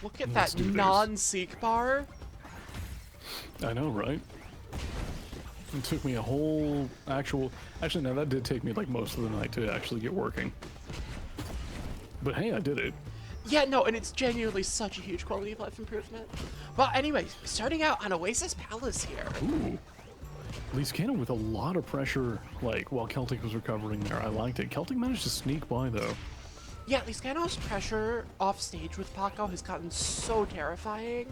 Look at Let's that do this. non-seek bar. I know, right? It took me a whole actually, no, that did take me like most of the night to actually get working. But hey, I did it. Yeah, no, and it's genuinely such a huge quality of life improvement. But anyway, starting out on Oasis Palace here. Ooh. leescano with a lot of pressure, like, while KelltiK was recovering there. I liked it. KelltiK managed to sneak by, though. Yeah, leescano's pressure off stage with Paco has gotten so terrifying.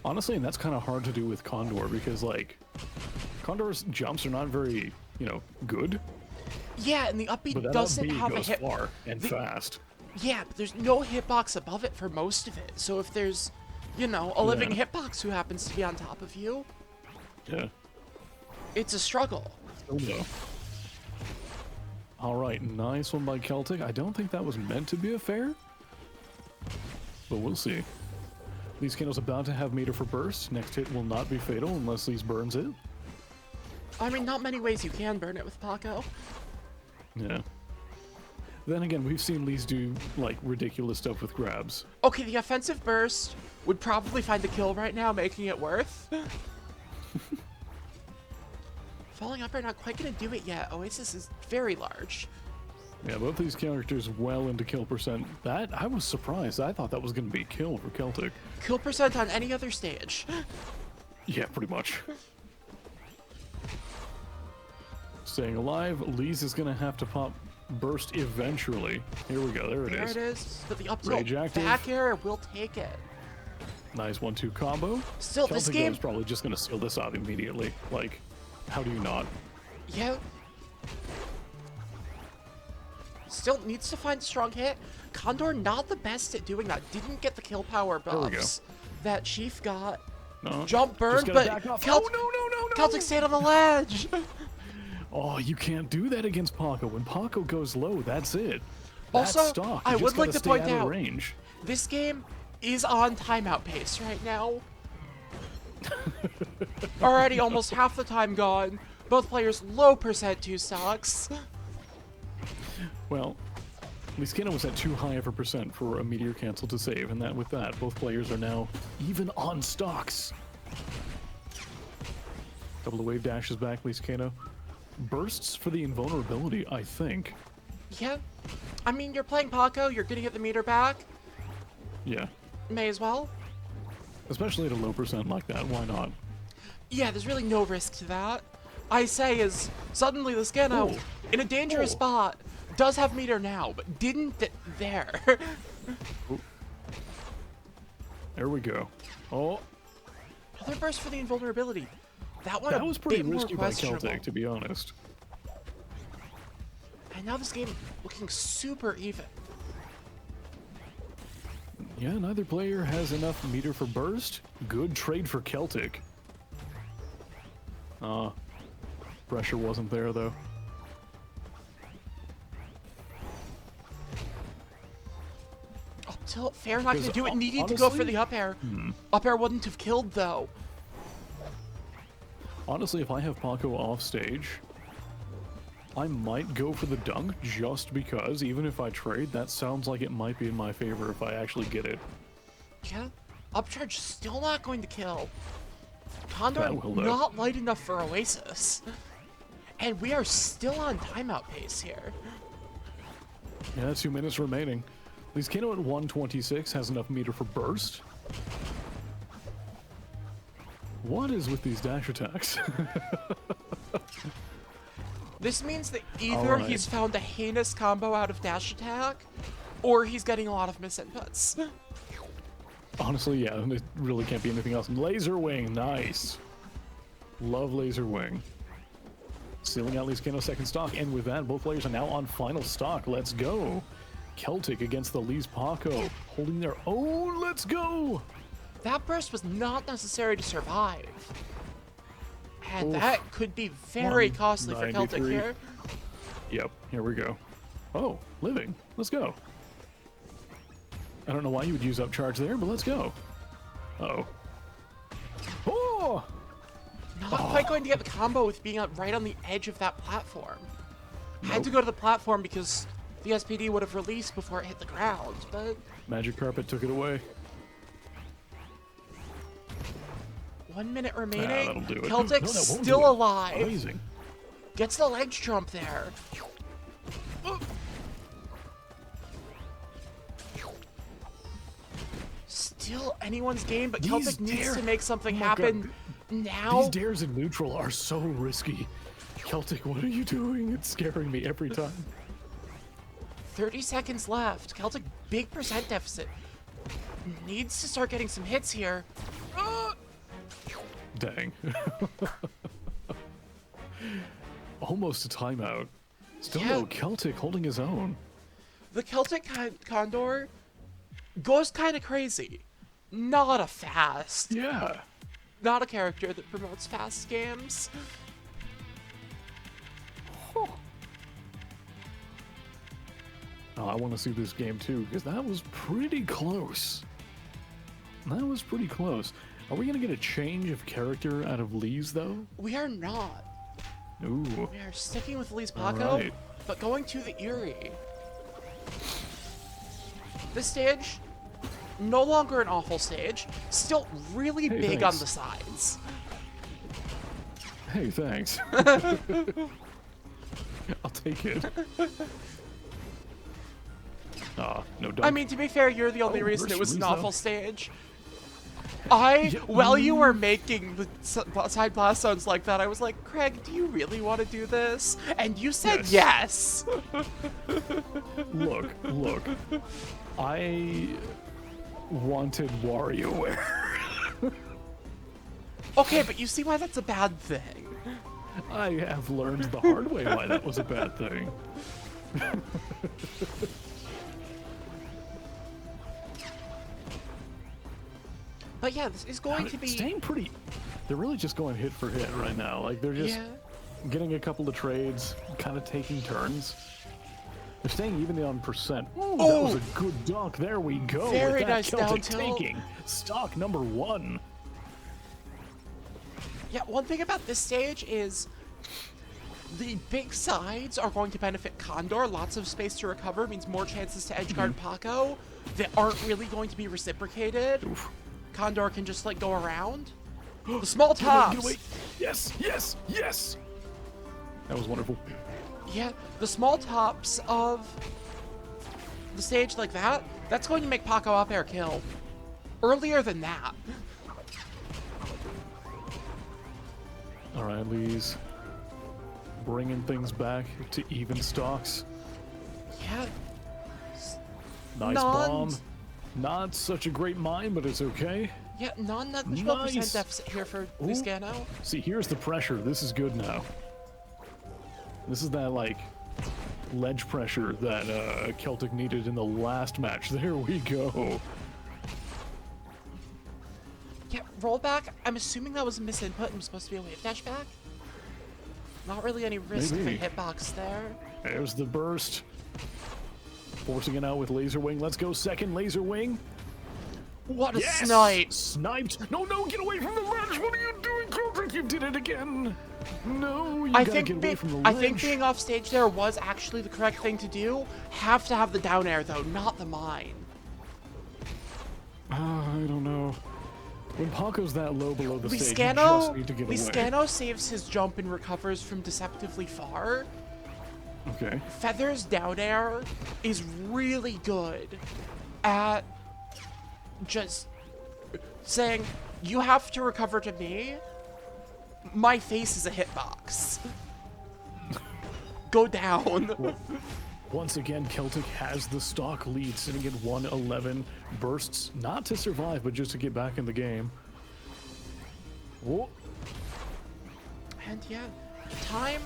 Honestly, and that's kind of hard to do with Condor, because, like, Condor's jumps are not very, you know, good. Yeah, and the upbeat But that doesn't upbeat have a goes hit. far and fast. Yeah, but there's no hitbox above it for most of it. So if there's, you know, a living hitbox who happens to be on top of you, Yeah. it's a struggle. Oh, no. Alright, nice one by KelltiK. I don't think that was meant to be a fair, but we'll see. leescano's about to have meter for burst. Next hit will not be fatal unless Lees burns it. I mean, not many ways you can burn it with Paco. Yeah. Then again, we've seen Lees do, like, ridiculous stuff with grabs. Okay, the offensive burst would probably find the kill right now, making it worth. Falling up are not quite gonna do it yet. Oasis is very large. Yeah, both these characters well into kill percent. That, I was surprised. I thought that was going to be a kill for KelltiK. Kill percent on any other stage. Yeah, pretty much. Staying alive, Lees is going to have to pop burst eventually. Here we go, there it There is. it is. But the up Rage tilt active. back air will take it. Nice 1-2 combo. Still, this KelltiK game... is probably just going to seal this out immediately. Like, how do you not? Yeah. Still needs to find a strong hit. Condor not the best at doing that. Didn't get the kill power buffs that Chief got. No. Jump burn, Just gotta but back off. KelltiK no. KelltiK stayed on the ledge. Oh, you can't do that against Paco. When Paco goes low, that's it. Also, That's stock. You I just would like gotta to stay point out of out, range. this game is on timeout pace right now. Already almost half the time gone. Both players low percent 2 stocks. Well, leescano was at too high of a percent for a meteor cancel to save, and that with that, both players are now even on stocks. Double the wave dash is back, leescano. Bursts for the invulnerability, I think. Yeah. I mean, you're playing Paco, you're gonna get the meter back. Yeah. May as well. Especially at a low percent like that, why not? Yeah, there's really no risk to that. I say is, suddenly leescano, in a dangerous spot, does have meter now, but didn't there. There we go. Oh, Another burst for the invulnerability. That one that was pretty a bit more risky by questionable. KelltiK, to be honest. And now this game looking super even. Yeah, neither player has enough meter for burst. Good trade for KelltiK. Pressure wasn't there, though. Up tilt, fair not gonna do it. Needing honestly, to go for the up air. Up air wouldn't have killed though. Honestly, if I have Paco off stage, I might go for the dunk just because, even if I trade, that sounds like it might be in my favor if I actually get it. Yeah, upcharge still not going to kill. Condor That will, though. not light enough for Oasis. And we are still on timeout pace here. Yeah, 2 minutes remaining. leescano at 126 has enough meter for burst. What is with these dash attacks? This means that either Alright. he's found a heinous combo out of dash attack, or he's getting a lot of misinputs. Honestly, yeah, it really can't be anything else. Laser wing, nice. Love laser wing. Sealing out leescano's second stock, and with that, both players are now on final stock. Let's go. KelltiK against the Lees Paco, holding their own. Let's go. That burst was not necessary to survive. And Oof. that could be very costly for KelltiK 193. here. Yep, here we go. Oh, living. Let's go. I don't know why you would use upcharge there, but let's go. Uh-oh. Oh! Not quite going to get the combo with being right on the edge of that platform. Had to go to the platform because the SPD would have released before it hit the ground, but Magic Carpet took it away. 1 minute remaining. That'll do it. KelltiK No, that won't do still it. alive. Amazing. Gets the ledge jump there. Still anyone's game, but These KelltiK needs dare- to make something Oh my happen God. now. These dares in neutral are so risky. KelltiK, what are you doing? It's scaring me every time. 30 seconds left. KelltiK, big percent deficit. Needs to start getting some hits here. Dang. Almost a timeout. Still Yeah. no KelltiK holding his own. The KelltiK Condor goes kind of crazy. Not a fast. Yeah. Not a character that promotes fast games. Oh, I want to see this game too, because that was pretty close. That was pretty close. Are we going to get a change of character out of Lee's, though? We are not. Ooh. We are sticking with Lee's Paco, Alright. but going to the Eerie. This stage, no longer an awful stage. Still really Hey, big thanks. on the sides. Hey, thanks. I'll take it. No dunk. I mean, to be fair, you're the only Oh, reason it was reverse an freeze, awful though. stage. Yeah, While you were making the side blast zones like that, I was like, Craig, do you really want to do this? And you said yes. Look. I wanted WarioWare. Okay, but you see why that's a bad thing. I have learned the hard way why that was a bad thing. But yeah, this is going to be... Staying pretty... They're really just going hit for hit right now. Like, they're just Yeah. getting a couple of trades, kind of taking turns. They're staying even on percent. Ooh, that was a good dunk. There we go. Very with that, nice KelltiK down tilt. taking stock number 1. Yeah, one thing about this stage is the big sides are going to benefit Condor. Lots of space to recover means more chances to edgeguard Paco that aren't really going to be reciprocated. Oof. Condor can just, like, go around. The small Get away, tops. get away. Yes. That was wonderful. Yeah, the small tops of the stage like that, that's going to make Paco up air kill. Earlier than that. All right, Lee's bringing things back to even stocks. Yeah. Nice bomb. Not such a great mine, but it's okay. Yeah, non-negligible Nice. percent deficit here for leescano. See, here's the pressure. This is good now. This is that, like, ledge pressure that KelltiK needed in the last match. There we go. Yeah, rollback. I'm assuming that was a misinput and was supposed to be a wave dash back. Not really any risk of a Maybe. hitbox there. There's the burst. Forcing it out with Laser Wing. Let's go second Laser Wing. What a Yes! snipe! Sniped. No, get away from the ledge. What are you doing, KelltiK? You did it again. No, you I gotta think get away from the ledge. I think being off stage there was actually the correct thing to do. Have to have the down air though, not the mine. I don't know. When Paco's that low below the stage, you just Leescano, need to get away. Leescano saves his jump and recovers from deceptively far. Okay. Feather's down air is really good at just saying, you have to recover to me. My face is a hitbox. Go down. Once again, KelltiK has the stock lead, sitting at 111. Bursts, not to survive, but just to get back in the game. Whoa. And yeah, time,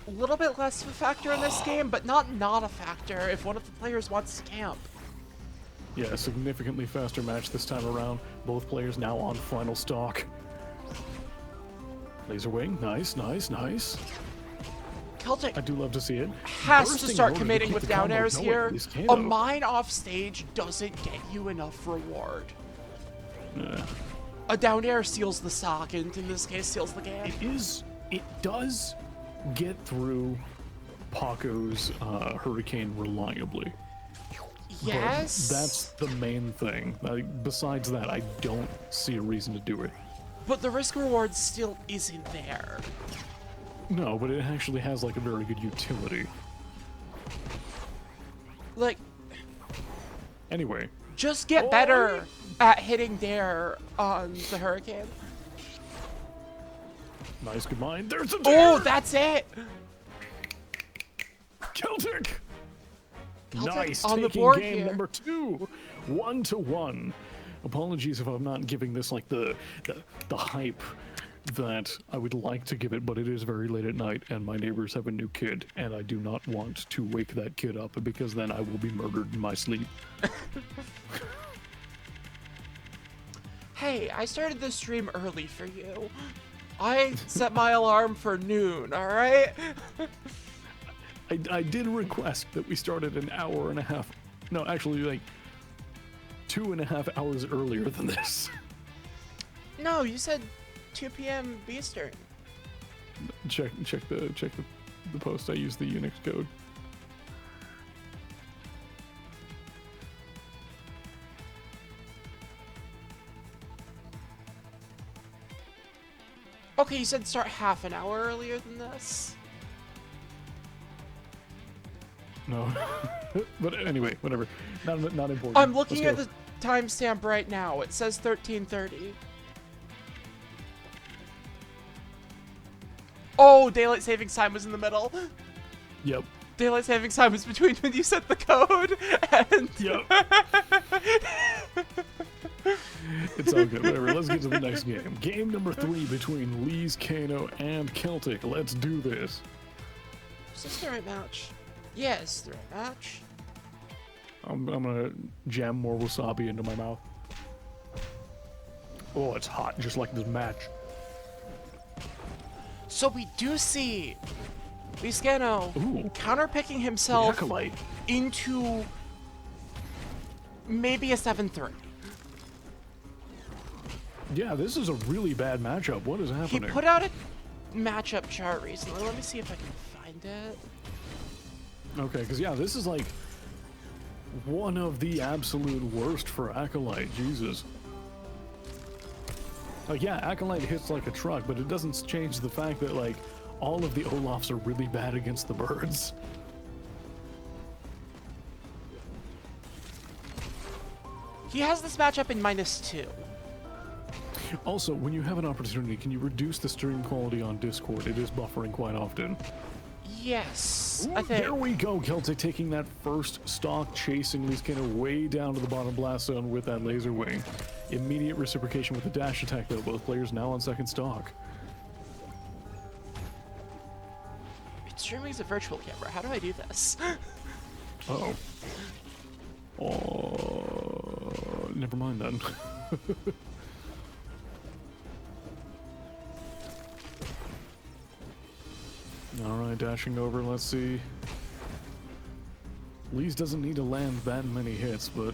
a little bit less of a factor in this game, but not a factor if one of the players wants to camp. Yeah, a significantly faster match this time around. Both players now on final stock. Laser Wing, nice. KelltiK I do love to see it. has to Bursting in start order to committing keep with the down combo airs going. here. Leescano. A mine off stage doesn't get you enough reward. A down air seals the sock, and in this case seals the game. It does get through Paco's hurricane reliably. Yes. But that's the main thing. Besides that, I don't see a reason to do it. But the risk reward still isn't there. No, but it actually has like a very good utility. Like, Anyway. just get better at hitting dare on the hurricane. Nice, good mind. There's a Oh, dare! that's it. KelltiK! KelltiK Nice, on the taking board game here. number 2. 1-1. Apologies if I'm not giving this like the hype that I would like to give it, but it is very late at night and my neighbors have a new kid and I do not want to wake that kid up because then I will be murdered in my sleep. Hey, I started the stream early for you. I set my alarm for noon, alright? I did request that we started an hour and a half, no, actually like 2.5 hours earlier than this. No, you said 2 p.m. Eastern. Check the post. I used the Unix code. Okay, you said start half an hour earlier than this. No, but anyway, whatever. Not important. I'm looking at Let's the timestamp right now. It says 13:30. Oh, daylight savings time was in the middle. go. Yep. Daylight savings time was between when you set the code and. Yep. It's all good. Whatever. Let's get to the next game. Game number 3 between leescano and KelltiK. Let's do this. Is this the right match? Yeah, it's the right match. I'm gonna jam more wasabi into my mouth. Oh, it's hot, just like this match. So we do see leescano Ooh. counterpicking The himself Acolyte. into maybe a 7-3. Yeah, this is a really bad matchup. What is He happening? put out a matchup chart recently. Let me see if I can find it. Okay, because yeah, this is like one of the absolute worst for Acolyte. Jesus. Like, yeah, Acolyte hits like a truck, but it doesn't change the fact that like all of the Olafs are really bad against the birds. He has this matchup in -2. Also, when you have an opportunity, can you reduce the stream quality on Discord? It is buffering quite often. Yes, Ooh, I think. there we go, KelltiK taking that first stock, chasing leescano way down to the bottom blast zone with that laser wing. Immediate reciprocation with the dash attack, though. Both players now on second stock. It's streaming as a virtual camera. How do I do this? Uh-oh. Oh, never mind then. Alright, dashing over, let's see. Lees doesn't need to land that many hits, but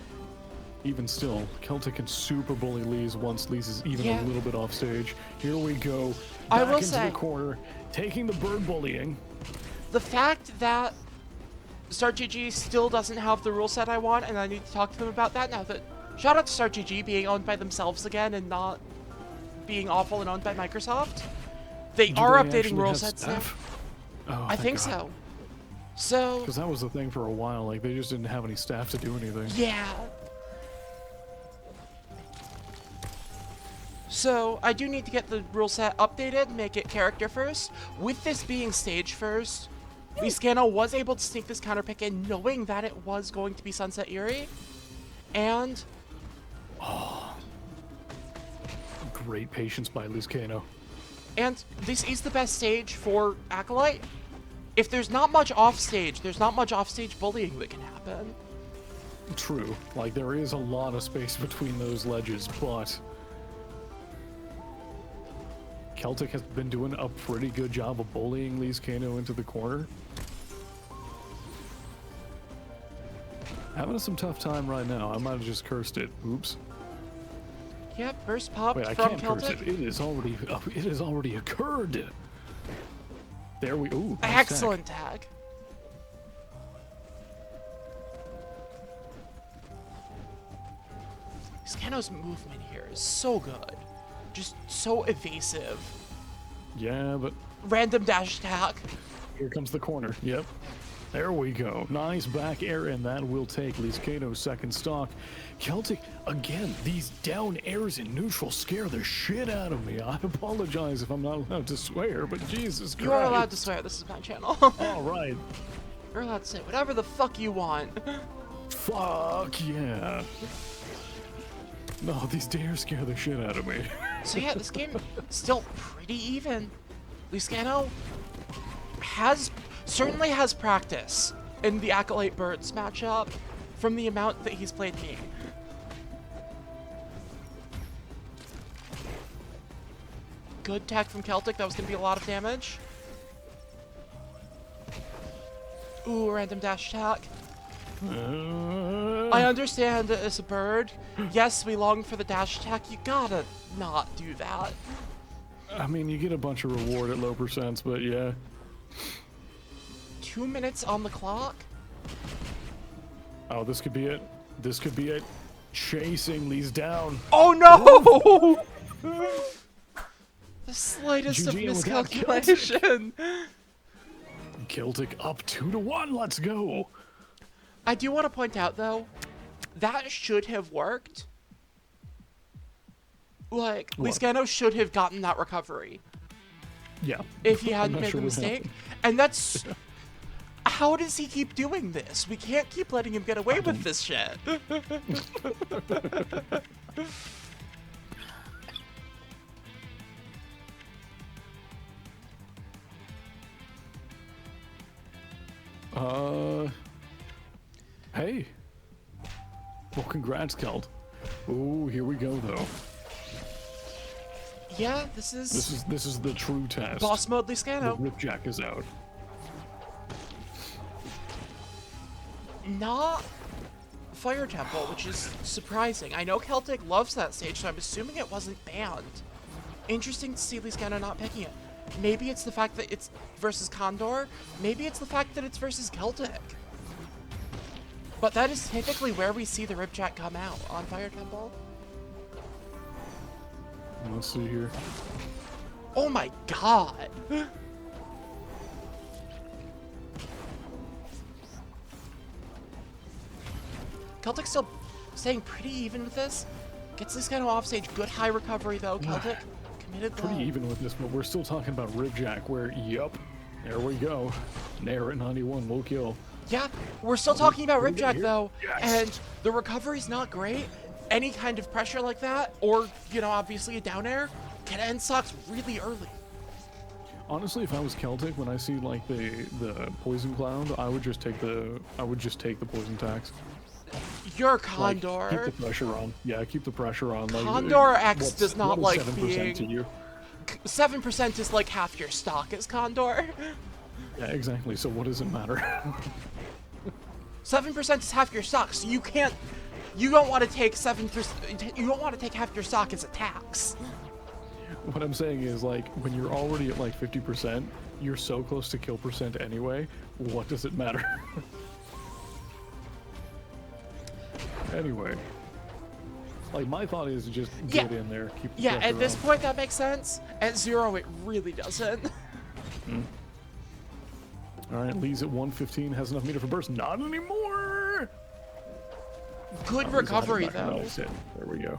even still, KelltiK can super bully Lees once Lees is even Yeah. a little bit off stage. Here we go. I Back will into say- the corner, taking the bird bullying. The fact that StartGG still doesn't have the rule set I want, and I need to talk to them about that now that... Shout out to StartGG being owned by themselves again and not being awful and owned by Microsoft. They Do are they updating actually rule have sets now. staff? Oh, I think so. So, Because that was the thing for a while, like they just didn't have any staff to do anything. yeah. So, I do need to get the rule set updated, make it character first. With this being stage first, leescano was able to sneak this counterpick in knowing that it was going to be Sunset Eerie. And Great patience by leescano. this is the best stage for Acolyte. If there's not much offstage, there's not much offstage bullying that can happen. True, like there is a lot of space between those ledges, but KelltiK has been doing a pretty good job of bullying leescano into the corner. Having some tough time right now. I might have just cursed it. Oops. Yep, burst popped Wait, I from can't curse it. KelltiK. It has already occurred. There we. Ooh. nice Excellent tag. Leescano's movement here is so good. Just so evasive. Yeah, but Random dash attack. here comes the corner. Yep. There we go. Nice back air, and that will take leescano's second stock. KelltiK, again, these down airs in neutral scare the shit out of me. I apologize if I'm not allowed to swear, but Jesus Christ. You are allowed to swear. This is my channel. All right. You're allowed to say whatever the fuck you want. Fuck yeah. No, these dares scare the shit out of me. So yeah, this game still pretty even. Leescano certainly has practice in the Acolyte Birds matchup from the amount that he's played me. Good tech from KelltiK. That was going to be a lot of damage. Ooh, random dash attack. I understand that it's a bird. Yes, we long for the dash attack. You gotta not do that. I mean, you get a bunch of reward at low percents, but yeah. 2 minutes on the clock? Oh, this could be it. This could be it. Chasing Lee's down. Oh no! The slightest of GG with that, miscalculation. KelltiK up 2-1. Let's go. I do want to point out, though, that should have worked. Like, What? Leescano should have gotten that recovery Yeah. if he I'm hadn't not made sure the what mistake. happened. And that's... How does he keep doing this? We can't keep letting him get away with this shit. Hey. Well, congrats, Kelt. Ooh, here we go, though. Yeah, this is This is the true test. boss mode The Leescano. Ripjack is out. Not Fire Temple, which is surprising. I know KelltiK loves that stage, so I'm assuming it wasn't banned. Interesting to see Leescano not picking it. Maybe it's the fact that it's versus Condor. Maybe it's the fact that it's versus KelltiK. But that is typically where we see the Ripjack come out, on Fire Temple. Let's see here. Oh my god! KelltiK's still staying pretty even with this. Gets this kind of off stage. Good high recovery though, KelltiK. Committed low. Pretty even with this, but we're still talking about Ripjack, where, yup, there we go. Nair at 91, low kill. Yeah, we're still talking about what do we got Ripjack here? though, Yes. and the recovery's not great. Any kind of pressure like that, or, you know, obviously a down air, can end stocks really early. Honestly, if I was KelltiK, when I see like the poison cloud, I would just take the poison tax. You're Like, Condor. keep the pressure on. Yeah, keep the pressure on. Like, Condor X what's- does not what is like 7% to being- you? 7% is like half your stock as Condor. Yeah, exactly. So what does it matter? 7% is half your stock, so you can't. You don't want to take 7%. You don't want to take half your stock as a tax. What I'm saying is, like, when you're already at like 50%, you're so close to kill percent anyway. What does it matter? Anyway, like, my thought is just Yeah. get in there, keep the Yeah, pressure at this on. point that makes sense. At 0, it really doesn't. All right, Lee's at 115, has enough meter for burst. Not anymore. Good recovery Back, though. nice hit. There we go.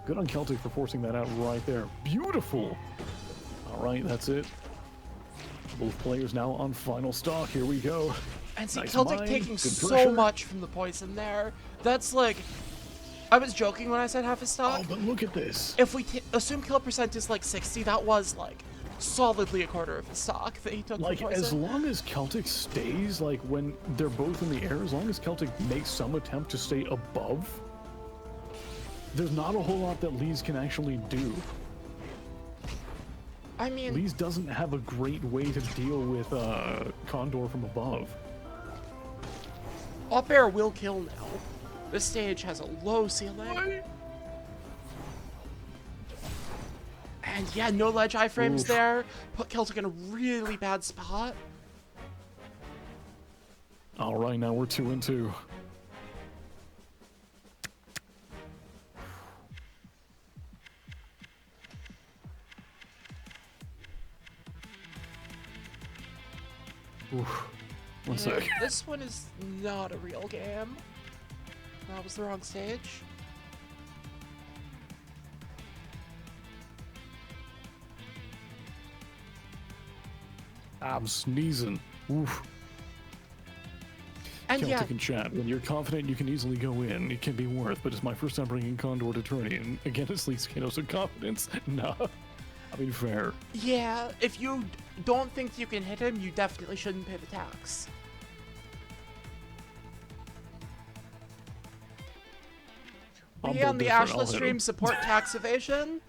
Good on KelltiK for forcing that out right there. Beautiful. All right, that's it. Both players now on final stock. Here we go. And see, Nice KelltiK mine, taking good so pressure. much from the poison there. That's like, I was joking when I said half his stock. Oh, but look at this. If we assume kill percent is like 60, that was like solidly a quarter of the stock that he took Like, from as poison. long as KelltiK stays, like, when they're both in the air, as long as KelltiK makes some attempt to stay above, there's not a whole lot that Lee's can actually do. I mean, Lee's doesn't have a great way to deal with Condor from above. up air will kill now. This stage has a low ceiling. And yeah, no ledge iframes Oof. there. Put KelltiK in a really bad spot. All right, now we're 2-2. One sec. This one is not a real game. That was the wrong stage. I'm sneezing. Oof. And yeah, KelltiK in chat. When you're confident you can easily go in, it can be worth, but it's my first time bringing Condor to tourney, and again, it's leescano, so confidence? Nah. I mean, fair. yeah, if you don't think you can hit him, you definitely shouldn't pay the tax. I'm Me on the built different, I'll Ashla hit stream him. support tax evasion.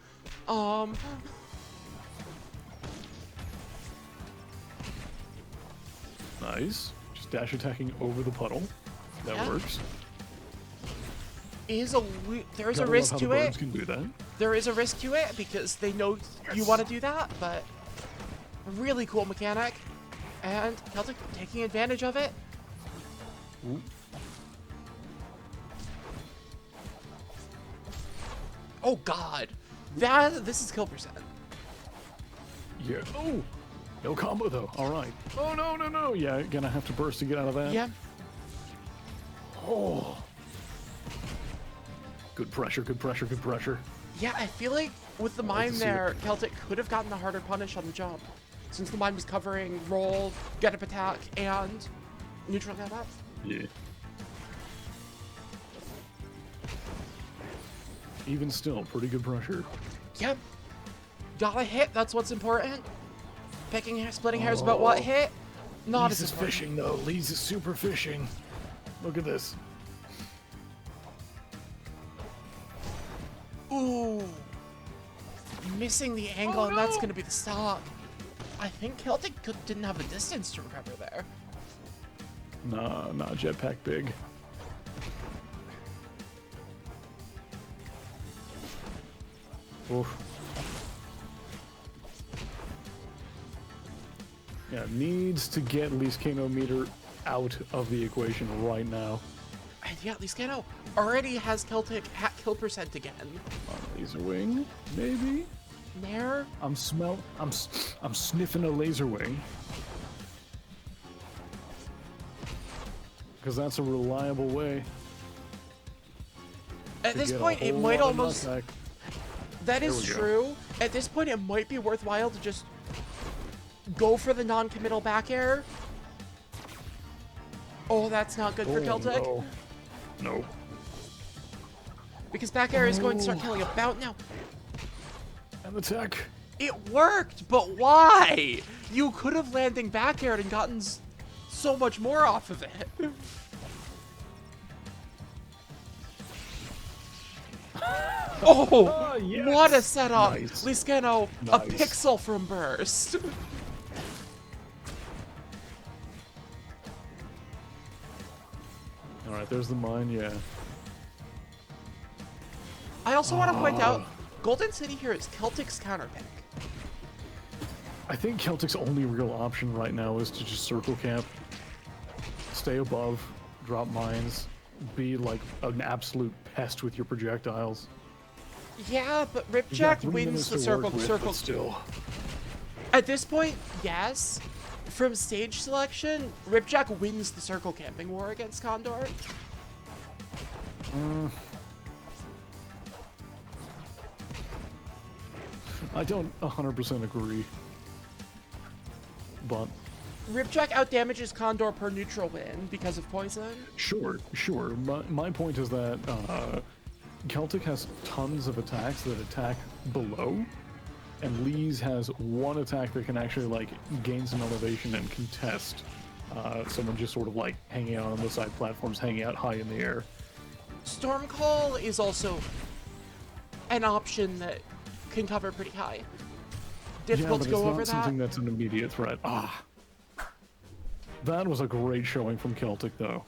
Nice. Just dash attacking over the puddle. That Yeah. works. There's Gotta a love risk how to the birds it. can do that. There is a risk to it because they know you want to do that, but really cool mechanic. And KelltiK taking advantage of it. Ooh. Oh god. This is kill percent. Yeah. Oh! No combo though. Alright. Oh no, no, no! Yeah, gonna have to burst to get out of that. Yeah. Oh. Good pressure, good pressure, good pressure. Yeah, I feel like with the I like to mine see there, KelltiK could have gotten the harder punish on the jump. Since the mine was covering roll, get up attack, and neutral get up. Yeah. Even still, pretty good pressure. Yep. Gotta hit, that's what's important. Splitting hairs about what hit, not Lees as is important. fishing though. Lees is super fishing. Look at this. Ooh. Missing the angle, Oh, and that's no. gonna be the stop. I think KelltiK didn't have the distance to recover there. Nah, jetpack big. Oof. Yeah, needs to get leescano meter out of the equation right now. And yeah, leescano already has KelltiK at kill percent again. On laser wing, maybe. Nair? I'm sniffing a laser wing. Because that's a reliable way. At to this get a point, it whole might lot of almost... knockback. That There is we go. true. At this point, it might be worthwhile to just go for the non-committal back air. Oh, that's not good for KelltiK. No. No. Because back air is going to start killing about now. And the tech. It worked, but why? You could have landing back aired and gotten so much more off of it. Oh, yes. what a setup. Nice. leescano, a Nice. pixel from burst. Alright, there's the mine, yeah. I also want to point out, Golden City here is KelltiK's counter pick. I think KelltiK's only real option right now is to just circle camp, stay above, drop mines, be like an absolute pest with your projectiles. Yeah, but You've got Ripjack 3 wins minutes the to work with, but still. At this point, yes. From stage selection, Ripjack wins the circle camping war against Condor. I don't 100% agree. But Ripjack outdamages Condor per neutral win because of poison. sure. My point is that KelltiK has tons of attacks that attack below, and Lee's has one attack that can actually like gain some elevation and contest someone just sort of like hanging out on the side platforms, hanging out high in the air. Stormcall is also an option that can cover pretty high. Difficult yeah, to but go it's over not that. something that's an immediate threat. That was a great showing from KelltiK though.